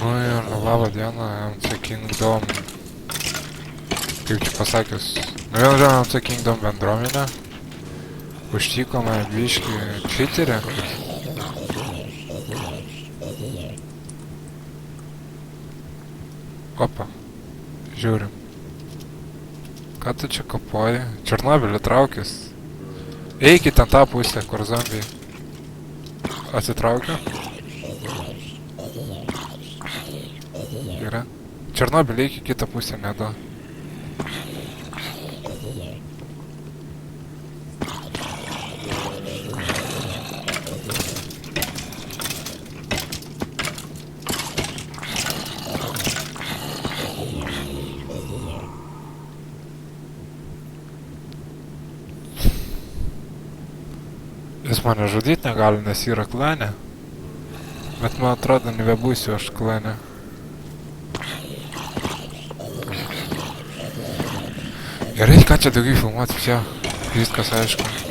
Nu ir labą dieną, MC Kingdom, kaip čia pasakius, nu vėl žiūrėjom MC Kingdom bendruomenę, užtikome biškį čiterį. Opa, žiūrim. Ką tu čia kapoji? Černobylį traukis. Eikit ten tą pusę, kur zombiai. Atsitraukiu. Yra. Černobylį eik į kitą pusę, nedu. Jis mane žudyt negali, nes yra klane. Bet man atrodo, nebebūsiu aš klane. Gerai, ką čia daugiau filmuoti, čia viskas aišku.